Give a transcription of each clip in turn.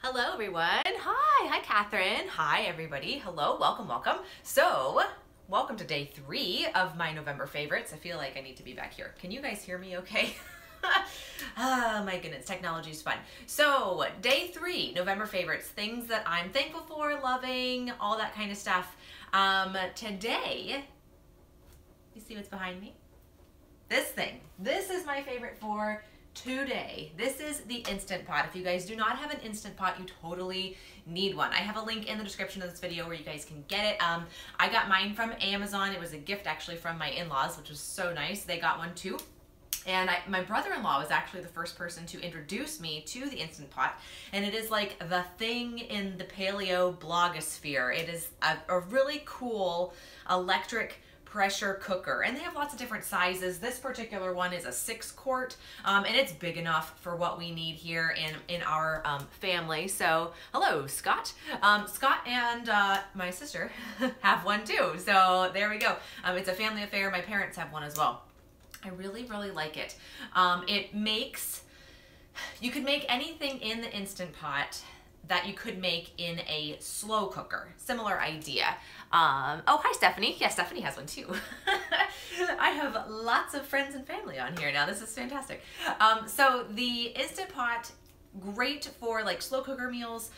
Hello everyone. Hi Catherine. Hi everybody. Hello, welcome. So, welcome to day 3 of my November favorites. I feel like I need to be back here. Can you guys hear me okay? Oh my goodness, technology is fun. So, day 3, November favorites, things that I'm thankful for, loving, all that kind of stuff. Today, you see what's behind me? This thing. This is my favorite for today. This is the Instantpot. If you guys do not have an Instantpot, you totally need one. I have a link in the description of this video where you guys can get it. I got mine from Amazon. It was a gift actually from my in-laws, which was so nice. They got one too. And my brother-in-law was actually the first person to introduce me to the Instantpot, and it is like the thing in the paleo blogosphere. It is a really cool electric pressure cooker, and they have lots of different sizes. This particular one is a 6-quart, and it's big enough for what we need here in our family. So hello, Scott. Scott and my sister have one too, so there we go. It's a family affair. My parents have one as well. I really like it. You could make anything in the Instantpot that you could make in a slow cooker. Similar idea. Oh, hi Stephanie. Yeah, Stephanie has one too. I have lots of friends and family on here now. This is fantastic. So the Instantpot, great for like slow cooker meals.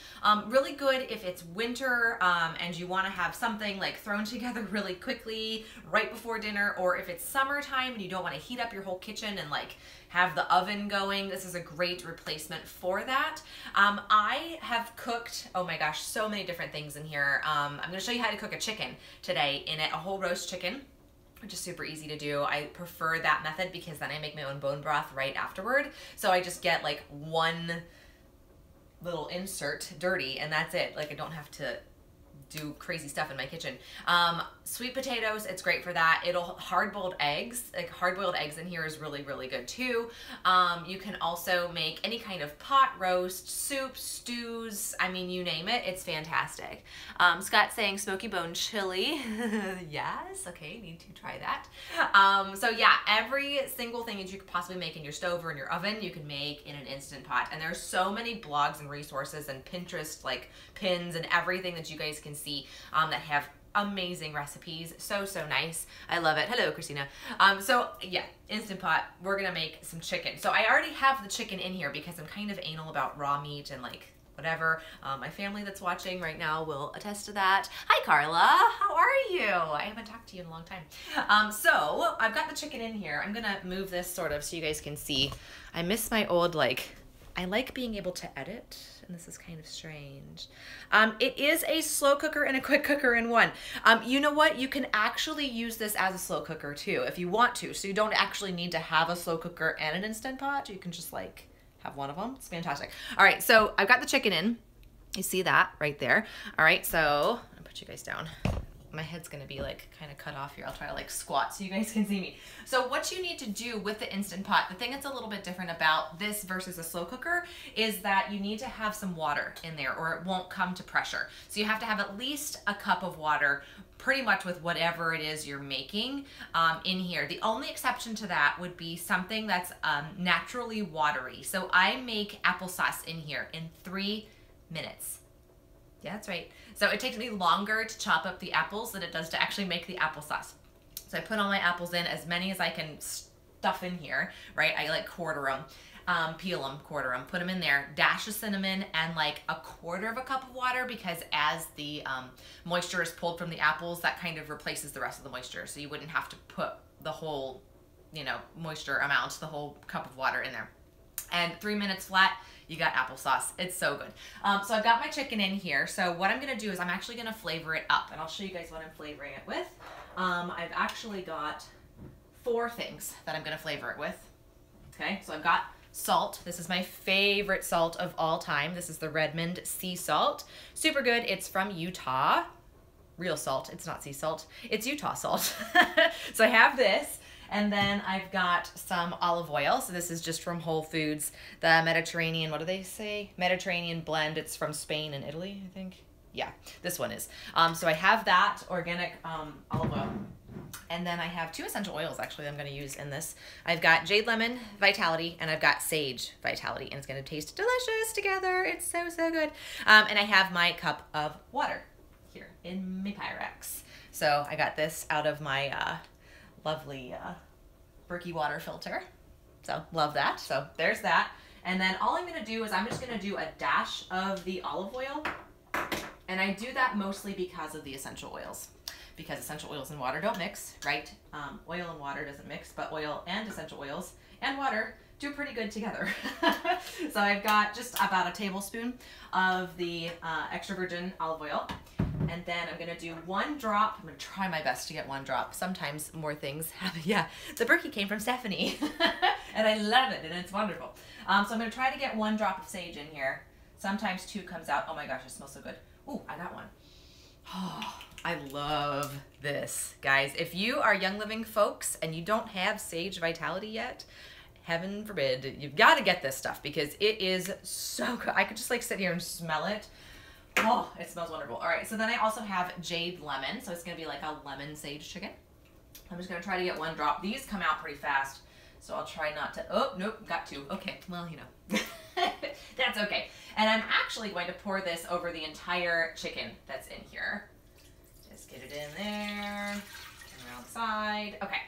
Really good if it's winter and you want to have something like thrown together really quickly right before dinner, or if it's summertime and you don't want to heat up your whole kitchen and like have the oven going. This is a great replacement for that. I have cooked, oh my gosh, so many different things in here. I'm going to show you how to cook a chicken today in it, a whole roast chicken, which is super easy to do. I prefer that method because then I make my own bone broth right afterward. So I just get like one little insert dirty and that's it. Like I don't have to do crazy stuff in my kitchen. Sweet potatoes, it's great for that. Hard-boiled eggs, like hard-boiled eggs in here is really good too. You can also make any kind of pot roast, soup, stews, I mean, you name it, it's fantastic. Scott's saying smoky bone chili. Yes, okay, need to try that. So yeah, every single thing that you could possibly make in your stove or in your oven, you can make in an Instantpot. And there's so many blogs and resources and Pinterest like pins and everything that you guys can see that have amazing recipes. So nice. I love it. Hello, Christina. So yeah, Instantpot, we're gonna make some chicken. So I already have the chicken in here because I'm kind of anal about raw meat and like whatever. My family that's watching right now will attest to that. Hi Carla, how are you? I haven't talked to you in a long time. So I've got the chicken in here. I'm gonna move this sort of so you guys can see. I miss my old I like being able to edit, and this is kind of strange. It is a slow cooker and a quick cooker in one. You know what? You can actually use this as a slow cooker too if you want to. So you don't actually need to have a slow cooker and an Instant Pot. You can just like have one of them. It's fantastic. All right, so I've got the chicken in. You see that right there. All right, so I'll put you guys down. My head's gonna be like kind of cut off here. I'll try to like squat so you guys can see me. So what you need to do with the Instantpot, the thing that's a little bit different about this versus a slow cooker is that you need to have some water in there or it won't come to pressure. So you have to have at least a cup of water pretty much with whatever it is you're making in here. The only exception to that would be something that's naturally watery. So I make applesauce in here in 3 minutes. Yeah, that's right. So it takes me longer to chop up the apples than it does to actually make the applesauce. So I put all my apples in, as many as I can stuff in here, right? I like quarter them, peel them, quarter them, put them in there, dash of cinnamon, and like a quarter of a cup of water because as the moisture is pulled from the apples, that kind of replaces the rest of the moisture. So you wouldn't have to put the whole, moisture amount, the whole cup of water in there. And 3 minutes flat, you got applesauce. It's so good. So I've got my chicken in here. So what I'm gonna do is I'm actually gonna flavor it up, and I'll show you guys what I'm flavoring it with. I've actually got 4 things that I'm gonna flavor it with. Okay, so I've got salt. This is my favorite salt of all time. This is the Redmond sea salt. Super good. It's from Utah. Real salt. It's not sea salt. It's Utah salt. So I have this. And then I've got some olive oil. So this is just from Whole Foods, the Mediterranean, what do they say? Mediterranean blend. It's from Spain and Italy, I think. Yeah, this one is. So I have that organic olive oil. And then I have 2 essential oils actually that I'm going to use in this. I've got Jade Lemon Vitality and I've got Sage Vitality, and it's going to taste delicious together. It's so, so good. And I have my cup of water here in my Pyrex. So I got this out of my lovely Berkey water filter. So love that. So there's that. And then all I'm going to do is I'm just going to do a dash of the olive oil. And I do that mostly because of the essential oils. Because essential oils and water don't mix, right? Oil and water doesn't mix, but oil and essential oils and water do pretty good together. So I've got just about a tablespoon of the extra virgin olive oil. And then I'm gonna do 1 drop. I'm gonna try my best to get 1 drop. Sometimes more things happen. Yeah, the Berkey came from Stephanie. And I love it, and it's wonderful. So I'm gonna try to get 1 drop of sage in here. Sometimes 2 comes out. Oh my gosh, it smells so good. Ooh, I got 1. Oh, I love this, guys. If you are Young Living folks and you don't have Sage Vitality yet, heaven forbid, you've got to get this stuff because it is so good. I could just like sit here and smell it. Oh, it smells wonderful. All right, so then I also have Jade Lemon. So it's going to be like a lemon sage chicken. I'm just going to try to get 1 drop. These come out pretty fast, so I'll try not to. Oh, nope, got 2. Okay, well, you know. That's okay. And I'm actually going to pour this over the entire chicken that's in here. Just get it in there, and around the side. Okay,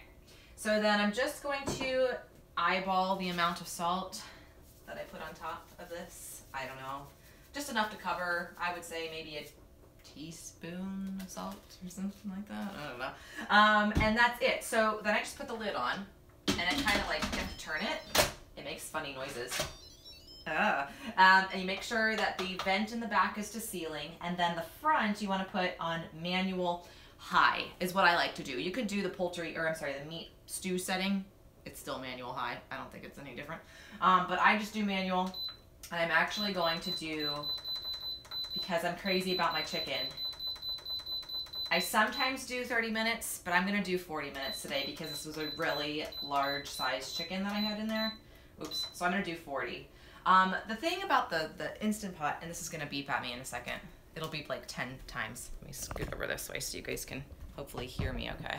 so then I'm just going to eyeball the amount of salt that I put on top of this. I don't know, just enough to cover, I would say maybe a teaspoon of salt or something like that. I don't know. And that's it. So then I just put the lid on, and I kind of like have to turn it. It makes funny noises. And you make sure that the vent in the back is to ceiling, and then the front you want to put on manual high is what I like to do. You could do the poultry, or I'm sorry, the meat stew setting. It's still manual high. I don't think it's any different. But I just do manual, and I'm actually going to do, because I'm crazy about my chicken, I sometimes do 30 minutes, but I'm going to do 40 minutes today because this was a really large size chicken that I had in there. Oops. So I'm going to do 40. The thing about the Instant Pot, and this is going to beep at me in a second. It'll beep like 10 times. Let me scoot over this way so you guys can hopefully hear me okay.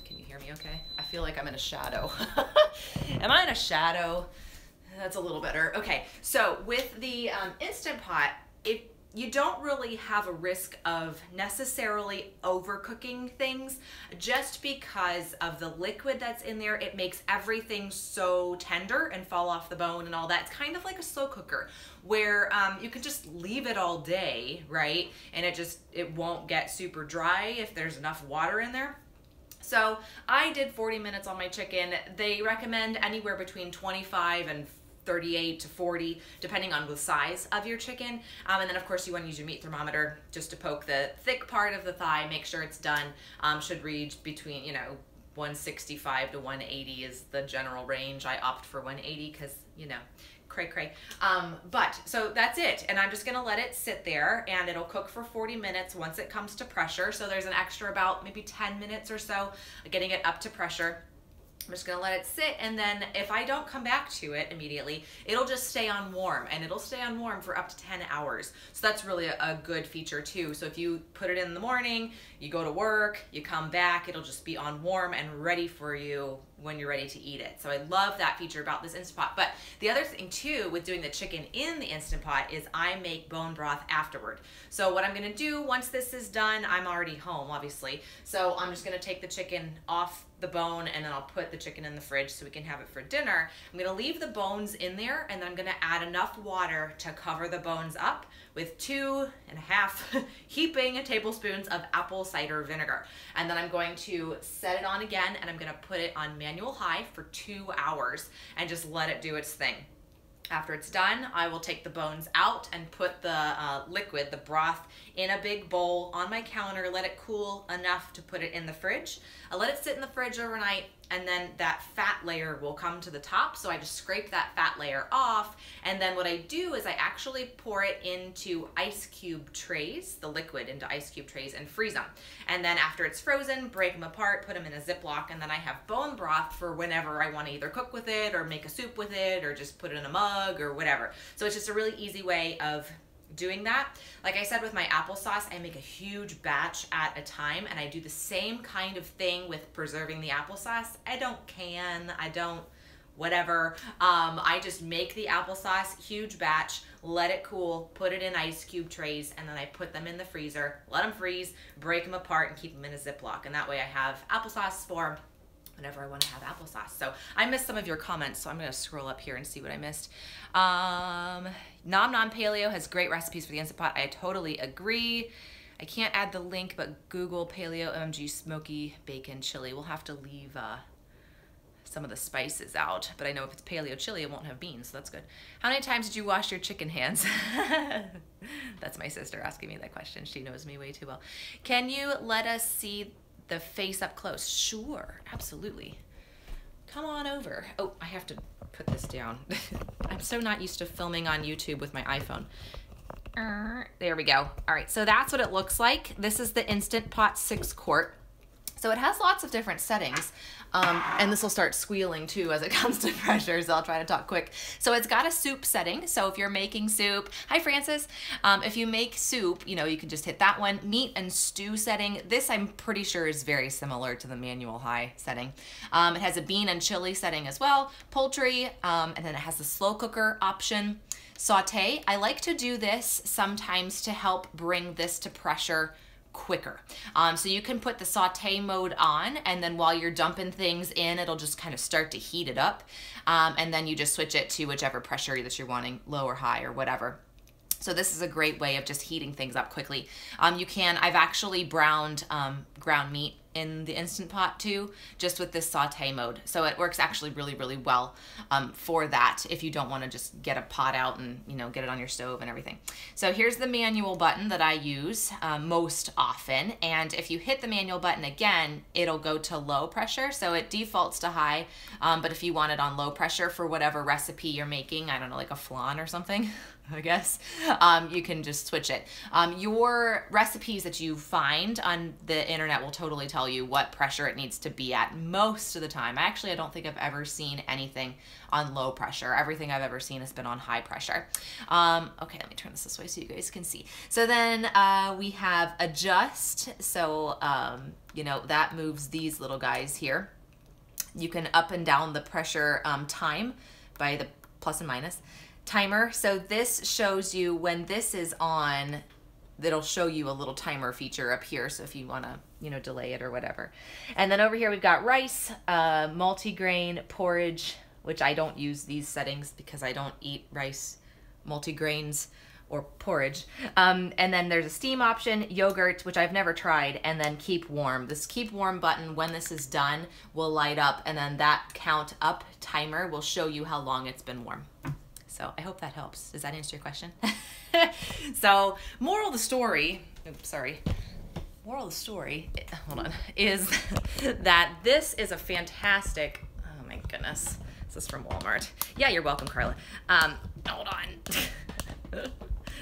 Can you hear me okay? I feel like I'm in a shadow. Am I in a shadow? That's a little better. Okay, so with the Instant Pot, you don't really have a risk of necessarily overcooking things just because of the liquid that's in there. It makes everything so tender and fall off the bone and all that. It's kind of like a slow cooker where you can just leave it all day, right? And it won't get super dry if there's enough water in there. So I did 40 minutes on my chicken. They recommend anywhere between 25 and 38 to 40, depending on the size of your chicken. And then of course you want to use your meat thermometer just to poke the thick part of the thigh, make sure it's done. Should read between, 165 to 180 is the general range. I opt for 180 because, cray. But so that's it. And I'm just going to let it sit there and it'll cook for 40 minutes once it comes to pressure. So there's an extra about maybe 10 minutes or so getting it up to pressure. I'm just gonna let it sit, and then if I don't come back to it immediately, it'll just stay on warm, and it'll stay on warm for up to 10 hours. So that's really a good feature too. So if you put it in the morning, you go to work, you come back, it'll just be on warm and ready for you when you're ready to eat it. So I love that feature about this Instant Pot. But the other thing too with doing the chicken in the Instant Pot is I make bone broth afterward. So what I'm gonna do once this is done, I'm already home obviously, so I'm just gonna take the chicken off the bone and then I'll put the chicken in the fridge so we can have it for dinner. I'm gonna leave the bones in there and then I'm gonna add enough water to cover the bones up with 2.5 heaping tablespoons of apple cider vinegar. And then I'm going to set it on again and I'm gonna put it on manual high for 2 hours and just let it do its thing. After it's done, I will take the bones out and put the liquid, the broth, in a big bowl on my counter, let it cool enough to put it in the fridge. I let it sit in the fridge overnight, and then that fat layer will come to the top, so I just scrape that fat layer off, and then what I do is I actually pour it into ice cube trays, the liquid into ice cube trays, and freeze them. And then after it's frozen, break them apart, put them in a Ziploc, and then I have bone broth for whenever I want to either cook with it, or make a soup with it, or just put it in a mug, or whatever. So it's just a really easy way of doing that. Like I said, with my applesauce, I make a huge batch at a time, and I do the same kind of thing with preserving the applesauce. I don't can, I don't whatever. I just make the applesauce, huge batch, let it cool, put it in ice cube trays, and then I put them in the freezer, let them freeze, break them apart, and keep them in a Ziploc. And that way I have applesauce for whenever I want to have applesauce. So I missed some of your comments, so I'm going to scroll up here and see what I missed. Nom Nom Paleo has great recipes for the Instant Pot. I totally agree. I can't add the link, but Google Paleo OMG Smoky Bacon Chili. We'll have to leave some of the spices out, but I know if it's paleo chili, it won't have beans, so that's good. How many times did you wash your chicken hands? That's my sister asking me that question. She knows me way too well. Can you let us see the face up close? Sure, absolutely. Come on over. Oh, I have to put this down. I'm so not used to filming on YouTube with my iPhone. There we go. All right, so that's what it looks like. This is the Instant Pot 6 quart. So it has lots of different settings, and this will start squealing too as it comes to pressure, so I'll try to talk quick. So it's got a soup setting, so if you're making soup, hi Francis, if you make soup, you know, you can just hit that one. Meat and stew setting, this I'm pretty sure is very similar to the manual high setting. It has a bean and chili setting as well, poultry, and then it has the slow cooker option. Sautee, I like to do this sometimes to help bring this to pressure quicker. So you can put the saute mode on, and then while you're dumping things in, it'll just kind of start to heat it up. And then you just switch it to whichever pressure that you're wanting, low or high or whatever. So this is a great way of just heating things up quickly. I've actually browned ground meat in the Instant Pot too, just with this saute mode. So it works actually really, really well for that if you don't want to just get a pot out and, you know, get it on your stove and everything. So here's the manual button that I use most often. And if you hit the manual button again, it'll go to low pressure. So it defaults to high, but if you want it on low pressure for whatever recipe you're making, I don't know, like a flan or something, I guess, you can just switch it. Your recipes that you find on the internet will totally tell you what pressure it needs to be at most of the time. I don't think I've ever seen anything on low pressure. Everything I've ever seen has been on high pressure. Okay, let me turn this way so you guys can see. So then we have adjust. So, you know, that moves these little guys here. You can up and down the pressure time by the plus and minus. Timer, so this shows you when this is on, it'll show you a little timer feature up here, so if you want to, you know, delay it or whatever. And then over here we've got rice, multigrain, porridge, which I don't use these settings because I don't eat rice, multigrains, or porridge. And then there's a steam option, yogurt, which I've never tried, and then keep warm. This keep warm button, when this is done, will light up, and then that count up timer will show you how long it's been warm. So I hope that helps. Does that answer your question? So moral of the story, moral of the story, hold on, is that this is a fantastic, oh my goodness, this is from Walmart. Yeah, you're welcome, Carla. Hold on.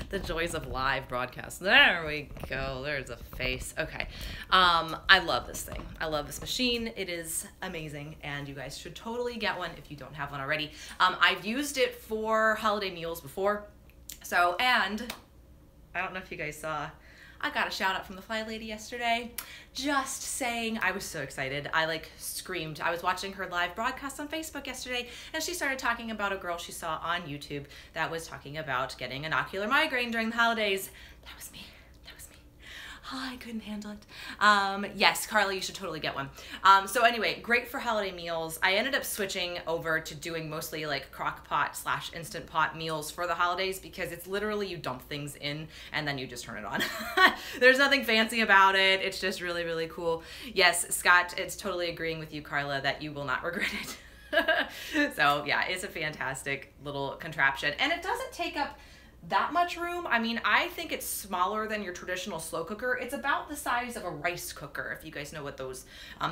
The joys of live broadcast. There we go. There's a face. Okay. I love this thing. I love this machine. It is amazing, and you guys should totally get one if you don't have one already. I've used it for holiday meals before. So, and I don't know if you guys saw, I got a shout out from the Fly Lady yesterday. Just saying, I was so excited. I like screamed. I was watching her live broadcast on Facebook yesterday, and she started talking about a girl she saw on YouTube that was talking about getting an ocular migraine during the holidays. That was me. Oh, I couldn't handle it. Yes, Carla, you should totally get one. So anyway, great for holiday meals. I ended up switching over to doing mostly like crock pot / Instant Pot meals for the holidays because it's literally you dump things in and then you just turn it on. There's nothing fancy about it. It's just really, really cool. Yes, Scott, it's totally agreeing with you, Carla, that you will not regret it. So yeah, it's a fantastic little contraption, and it doesn't take up that much room. I mean, I think it's smaller than your traditional slow cooker. It's about the size of a rice cooker, if you guys know what those,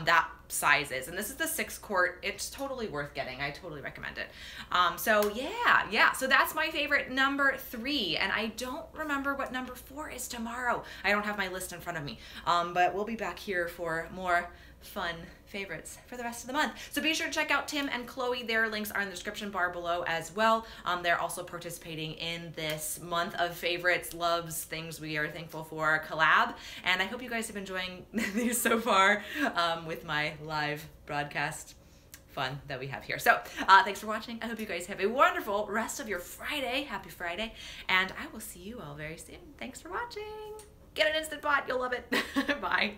that size is. And this is the 6 quart. It's totally worth getting. I totally recommend it. So yeah. So that's my favorite, number 3. And I don't remember what number 4 is tomorrow. I don't have my list in front of me. But we'll be back here for more fun favorites for the rest of the month. So be sure to check out Tim and Chloe. Their links are in the description bar below as well. They're also participating in this month of favorites, loves, things we are thankful for collab. And I hope you guys have been enjoying these so far with my live broadcast fun that we have here. So thanks for watching. I hope you guys have a wonderful rest of your Friday. Happy Friday. And I will see you all very soon. Thanks for watching. Get an Instant Pot. You'll love it. Bye.